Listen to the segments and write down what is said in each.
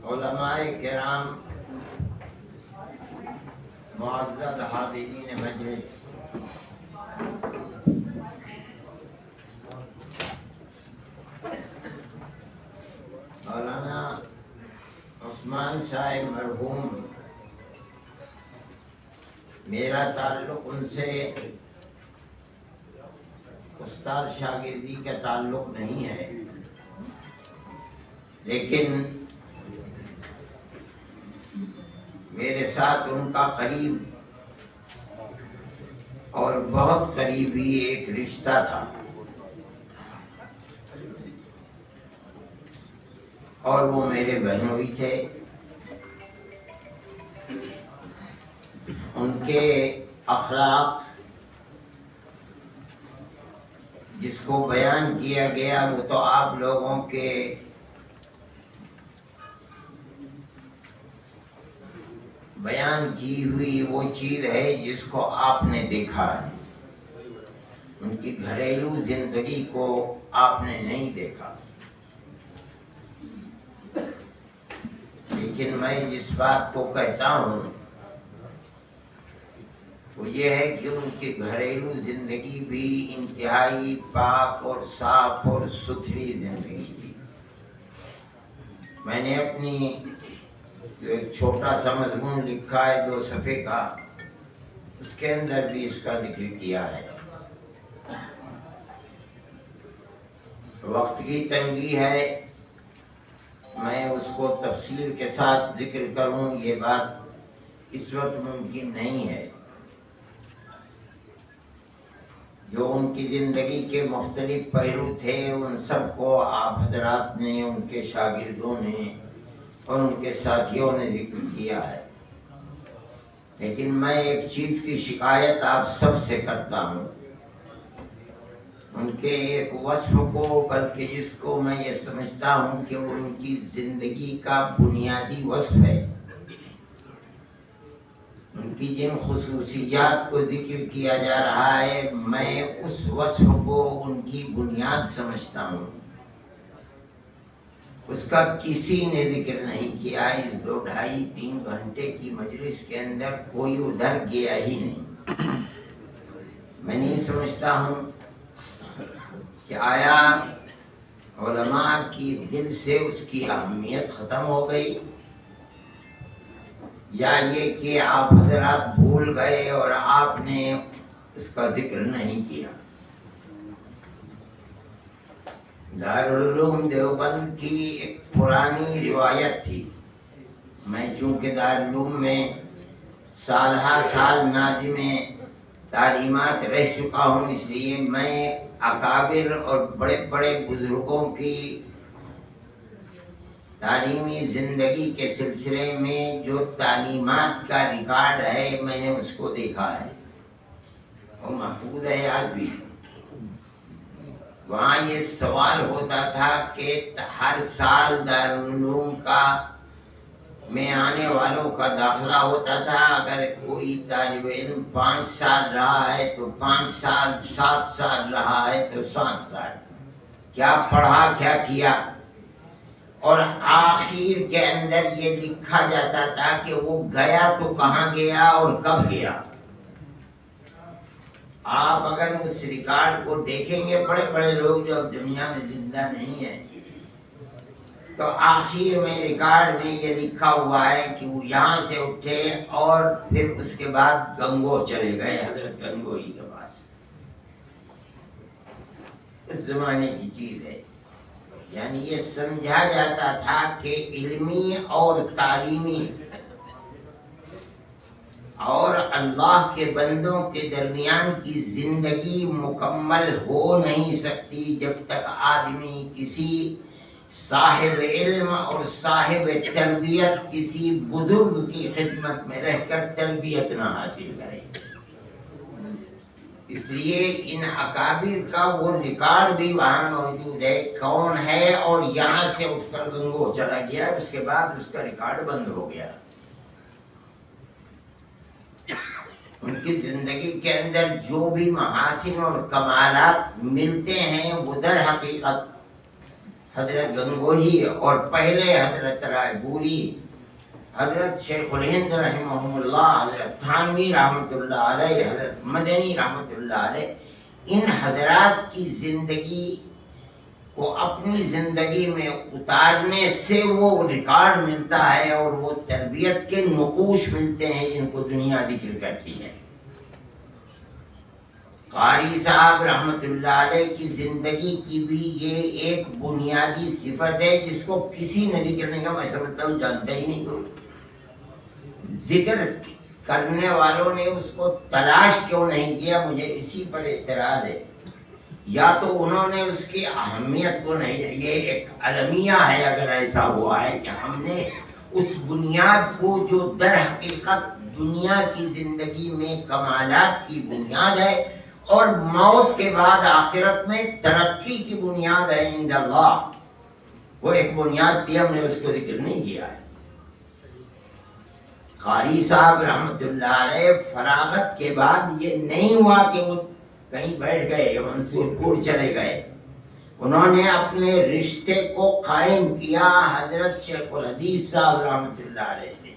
علماء کرام، معزز حاضرین مجلس، مولانا عثمان صاحب مرحوم، میرا تعلق ان سے استاد شاگردی کا تعلق نہیں ہے، لیکن میرے ساتھ ان کا قریب اور بہت قریبی ایک رشتہ تھا، اور وہ میرے بہنوئی تھے۔ ان کے اخلاق جس کو بیان کیا گیا وہ تو آپ لوگوں کے بیان کی ہوئی وہ چیز ہے جس کو آپ نے دیکھا ہے، ان کی گھریلو زندگی کو آپ نے نہیں دیکھا۔ لیکن میں جس بات کو کہتا ہوں وہ یہ ہے کہ ان کی گھریلو زندگی بھی انتہائی پاک اور صاف اور ستھری زندگی تھی۔ میں نے اپنی جو ایک چھوٹا سا مضمون لکھا ہے 2 صفحے کا، اس کے اندر بھی اس کا ذکر کیا ہے۔ وقت کی تنگی ہے، میں اس کو تفصیل کے ساتھ ذکر کروں یہ بات اس وقت ممکن نہیں ہے۔ جو ان کی زندگی کے مختلف پہلو تھے ان سب کو آپ حضرات نے، ان کے شاگردوں نے اور ان کے ساتھیوں نے ذکر کیا ہے، لیکن میں ایک چیز کی شکایت آپ سب سے کرتا ہوں، ان کے ایک وصف کو، بلکہ جس کو میں یہ سمجھتا ہوں کہ وہ ان کی زندگی کا بنیادی وصف ہے۔ ان کی جن خصوصیات کو ذکر کیا جا رہا ہے، میں اس وصف کو ان کی بنیاد سمجھتا ہوں۔ اس کا کسی نے ذکر نہیں کیا۔ اس 2 ڈھائی 3 گھنٹے کی مجلس کے اندر کوئی ادھر گیا ہی نہیں۔ میں نہیں سمجھتا ہوں کہ آیا علماء کی دل سے اس کی اہمیت ختم ہو گئی، یا یہ کہ آپ حضرات بھول گئے اور آپ نے اس کا ذکر نہیں کیا۔ دارالعلوم دیوبند کی ایک پرانی روایت تھی۔ میں چونکہ دارالعلوم میں سالہ سال ناظم تعلیمات رہ چکا ہوں، اس لیے میں اکابر اور بڑے بڑے بزرگوں کی تعلیمی زندگی کے سلسلے میں جو تعلیمات کا ریکارڈ ہے میں نے اس کو دیکھا ہے، وہ محفوظ ہے آج بھی۔ وہاں یہ سوال ہوتا تھا کہ ہر سال دارالعلوم میں آنے والوں کا داخلہ ہوتا تھا، اگر کوئی طالب علم 5 سال رہا ہے تو 5 سال، 7 سال رہا ہے تو 7 سال، کیا پڑھا کیا کیا، اور آخر کے اندر یہ لکھا جاتا تھا کہ وہ گیا تو کہاں گیا اور کب گیا۔ آپ اگر اس ریکارڈ کو دیکھیں گے، بڑے بڑے لوگ جو اب دنیا میں زندہ نہیں ہیں، تو آخر میں ریکارڈ میں یہ لکھا ہوا ہے کہ وہ یہاں سے اٹھے اور پھر اس کے بعد گنگو چلے گئے، حضرت گنگوئی کے پاس۔ اس زمانے کی چیز ہے، یعنی یہ سمجھا جاتا تھا کہ علمی اور تعلیمی اور اللہ کے بندوں کے درمیان کی زندگی مکمل ہو نہیں سکتی جب تک آدمی کسی صاحب علم اور صاحب تربیت، کسی بزرگ کی خدمت میں رہ کر تربیت نہ حاصل کرے۔ اس لیے ان اکابر کا وہ ریکارڈ بھی وہاں موجود ہے، کون ہے اور یہاں سے اٹھ کر گنگو چلا گیا، اس کے بعد اس کا ریکارڈ بند ہو گیا۔ ان کی زندگی کے اندر جو بھی محاسن اور کمالات ملتے ہیں وہ در حقیقت حضرت گنگوہی اور پہلے حضرت رائے پوری، حضرت شیخ الہند رحمہ اللہ، حضرت تھانوی رحمۃ اللہ علیہ، حضرت مدنی رحمۃ اللہ علیہ، ان حضرات کی زندگی کو اپنی زندگی میں اتارنے سے وہ ریکارڈ ملتا ہے اور وہ تربیت کے نقوش ملتے ہیں جن کو دنیا ذکر کرتی ہے۔ قاری صاحب رحمت اللہ علیہ کی زندگی کی بھی یہ ایک بنیادی صفت ہے جس کو کسی نے ذکر نہیں کیا، میں سمجھتا ہوں جانتا ہی نہیں کوئی۔ ذکر کرنے والوں نے اس کو تلاش کیوں نہیں کیا، مجھے اسی پر اعتراض ہے۔ یا تو انہوں نے اس کی اہمیت کو نہیں، یہ ایک المیہ ہے اگر ایسا ہوا ہے کہ ہم نے اس بنیاد کو جو در حقیقت دنیا کی زندگی میں کمالات کی بنیاد ہے اور موت کے بعد آخرت میں ترقی کی بنیاد ہے عند اللہ، وہ ایک بنیاد تھی، ہم نے اس کو ذکر نہیں کیا ہے۔ قاری صاحب رحمت اللہ علیہ فراغت کے بعد یہ نہیں ہوا کہ وہ کہیں بیٹھ گئے منصور پور چلے گئے، انہوں نے اپنے رشتے کو قائم کیا حضرت شیخ الحدیث صاحب رحمت اللہ علیہ سے،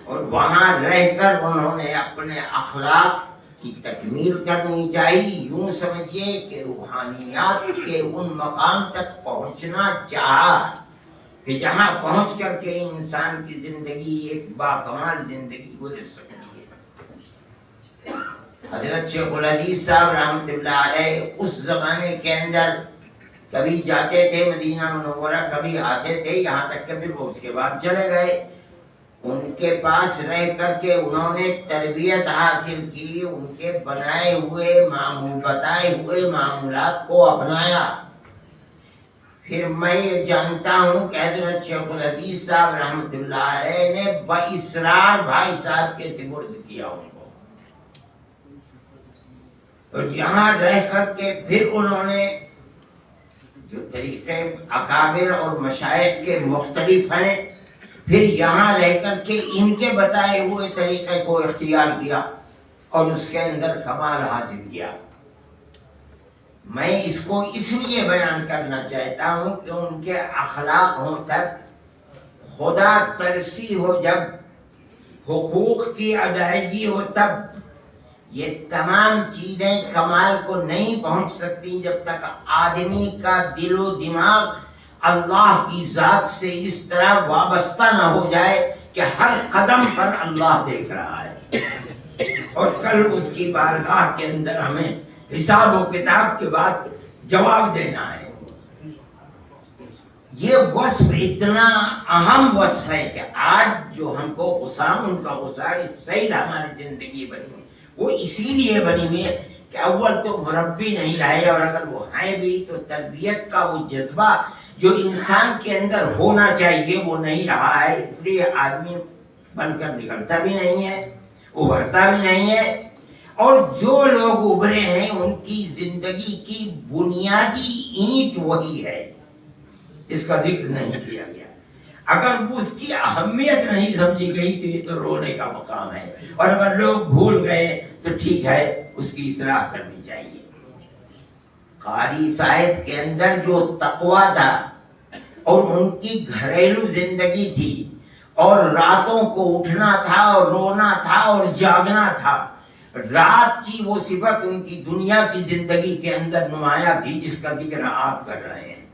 اور وہاں رہ کر انہوں نے اپنے اخلاق کی تکمیل کرنی چاہیے۔ یوں سمجھیے کہ روحانیات کے ان مقام تک پہنچنا چاہا کہ جہاں پہنچ کر کے انسان کی زندگی ایک باکمال زندگی گزر سکتی ہے۔ حضرت شیخ الحدیث صاحب رحمت اللہ علیہ اس زمانے کے اندر کبھی جاتے تھے مدینہ منورہ، کبھی آتے تھے، یہاں تک کہ پھر وہ اس کے بعد چلے گئے۔ ان کے پاس رہ کر کے انہوں نے تربیت حاصل کی، ان کے بنائے ہوئے بتائے ہوئے معمولات کو اپنایا۔ پھر میں یہ جانتا ہوں کہ حضرت شیخ الحدیث صاحب رحمت اللہ علیہ نے باصرار بھائی صاحب کے سپرد کیا ان کو، اور یہاں رہ کر کے پھر انہوں نے جو طریقے اکابر اور مشائخ کے مختلف ہیں، پھر یہاں رہ کر کے ان کے بتائے ہوئے طریقے کو اختیار کیا اور اس کے اندر کمال حاصل کیا۔ میں اس کو اس لیے بیان کرنا چاہتا ہوں کہ ان کے اخلاق ہوں تب، خدا ترسی ہو جب، حقوق کی ادائیگی ہو تب، یہ تمام چیزیں کمال کو نہیں پہنچ سکتی جب تک آدمی کا دل و دماغ اللہ کی ذات سے اس طرح وابستہ نہ ہو جائے کہ ہر قدم پر اللہ دیکھ رہا ہے اور کل اس کی بارگاہ کے اندر ہمیں حساب و کتاب کے بعد جواب دینا ہے۔ یہ وصف اتنا اہم وصف ہے کہ آج جو ہم کو غصہ، ان کا غصہ صحیح ہماری زندگی بنی، وہ اسی لیے بنی ہوئی ہے کہ اول تو مربی نہیں رہے، اور اگر وہ ہیں بھی تو تربیت کا وہ جذبہ جو انسان کے اندر ہونا چاہیے وہ نہیں رہا ہے، اس لیے آدمی بن کر نکلتا بھی نہیں ہے، ابھرتا بھی نہیں ہے، اور جو لوگ ابھرے ہیں ان کی زندگی کی بنیادی اینٹ وہی ہے، اس کا ذکر نہیں کیا گیا۔ اگر اس کی اہمیت نہیں سمجھی گئی تو یہ تو رونے کا مقام ہے، اور اگر لوگ بھول گئے تو ٹھیک ہے، اس کی اصلاح کرنی چاہیے۔ قاری صاحب کے اندر جو تقویٰ تھا اور ان کی گھریلو زندگی تھی، اور راتوں کو اٹھنا تھا اور رونا تھا اور جاگنا تھا، رات کی وہ صفت ان کی دنیا کی زندگی کے اندر نمایاں تھی جس کا ذکر آپ کر رہے ہیں۔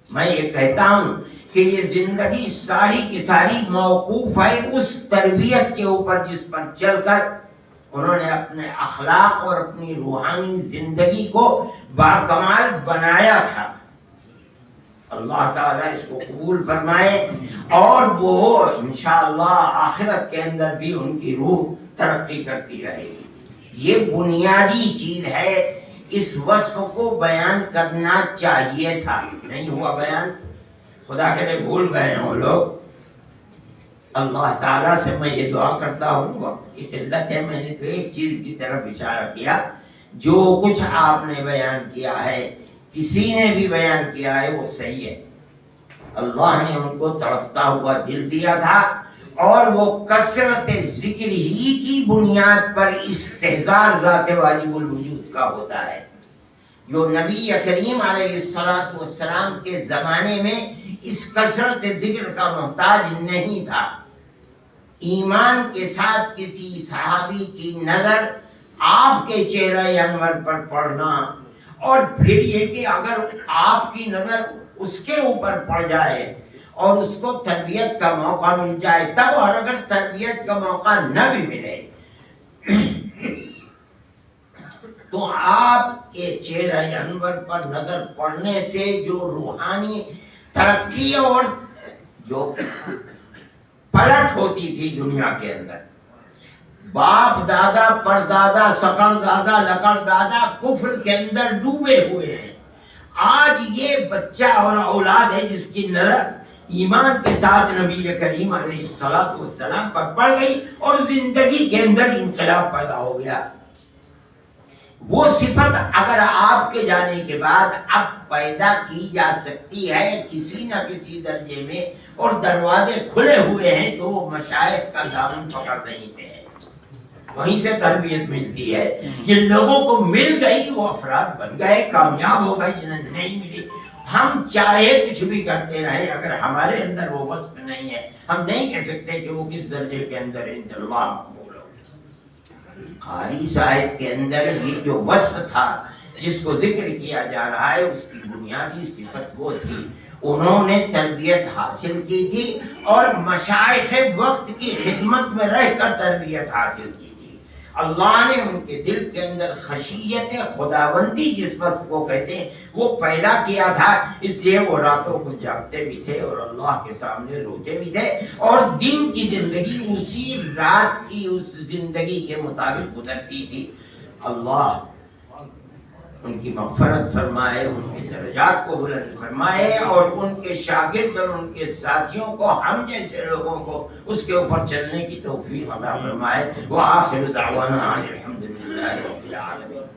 میں یہ کہتا ہوں کہ یہ زندگی ساری کی ساری موقوف ہے اس تربیت کے اوپر جس پر چل کر انہوں نے اپنے اخلاق اور اپنی روحانی زندگی کو باکمال بنایا تھا۔ اللہ تعالیٰ اس کو قبول فرمائے، اور وہ انشاءاللہ آخرت کے اندر بھی ان کی روح ترقی کرتی رہے گی۔ یہ بنیادی چیز ہے، اس وصف کو بیان کرنا چاہیے تھا، نہیں ہوا بیان، خدا کرے بھول گئے ہوں لوگ۔ اللہ تعالیٰ سے میں یہ دعا کرتا ہوں، وقت کی قلت ہے، میں نے تو ایک چیز کی طرف اشارہ کیا، جو کچھ آپ نے بیان کیا ہے، کسی نے بھی بیان کیا ہے، وہ صحیح ہے۔ اللہ نے ان کو تڑپتا ہوا دل دیا تھا، اور وہ کثرت ذکر ہی کی بنیاد پر استحضار ذات واجب الوجود کا ہوتا ہے۔ جو نبی کریم علیہ السلام کے زمانے میں اس کثرت ذکر کا محتاج نہیں تھا۔ ایمان کے ساتھ کسی صحابی کی نظر آپ کے چہرہ انور پر پڑنا، اور پھر یہ کہ اگر آپ کی نظر اس کے اوپر پڑ جائے اور اس کو تربیت کا موقع مل جائے تب، اور اگر تربیت کا موقع نہ بھی ملے تو آپ کے چہرہ انور پر نظر پڑنے سے جو روحانی ترقی اور جو پلٹ ہوتی تھی دنیا کے اندر، باپ دادا پردادا سکڑ دادا لکڑ دادا کفر کے اندر ڈوبے ہوئے ہیں، آج یہ بچہ اور اولاد ہے جس کی نظر ایمان کے ساتھ نبی کریم علیہ السلام پر پڑ گئی اور زندگی کے اندر انقلاب پیدا ہو گیا۔ وہ صفت اگر آپ کے جانے کے بعد اب پیدا کی جا سکتی ہے کسی نہ کسی درجے میں، اور دروازے کھلے ہوئے ہیں، تو وہ مشائخ کا دامن پکڑ نہیں تھے، وہیں سے تربیت ملتی ہے۔ جن لوگوں کو مل گئی وہ افراد بن گئے، کامیاب ہو گئے، جنہیں نہیں ملی ہم چاہے کچھ بھی کرتے رہے، اگر ہمارے اندر وہ وصف نہیں ہے ہم نہیں کہہ سکتے کہ وہ کس درجے کے اندر ہے۔ اللہ مقبول ہو۔ قاری صاحب کے اندر یہ جو وصف تھا جس کو ذکر کیا جا رہا ہے، اس کی بنیادی صفت وہ تھی، انہوں نے تربیت حاصل کی تھی اور مشائخ وقت کی خدمت میں رہ کر تربیت حاصل کی تھی۔ اللہ نے ان کے دل کے اندر خشیت خداوندی جس وقت کو کہتے ہیں وہ پیدا کیا تھا، اس لیے وہ راتوں کو جاگتے بھی تھے اور اللہ کے سامنے روتے بھی تھے، اور دن کی زندگی اسی رات کی اس زندگی کے مطابق گزرتی تھی۔ اللہ ان کی مغفرت فرمائے، ان کے درجات کو بلند فرمائے، اور ان کے شاگرد اور ان کے ساتھیوں کو، ہم جیسے لوگوں کو اس کے اوپر چلنے کی توفیق عطا فرمائے۔ وآخر دعوانا الحمدللہ رب العالمین۔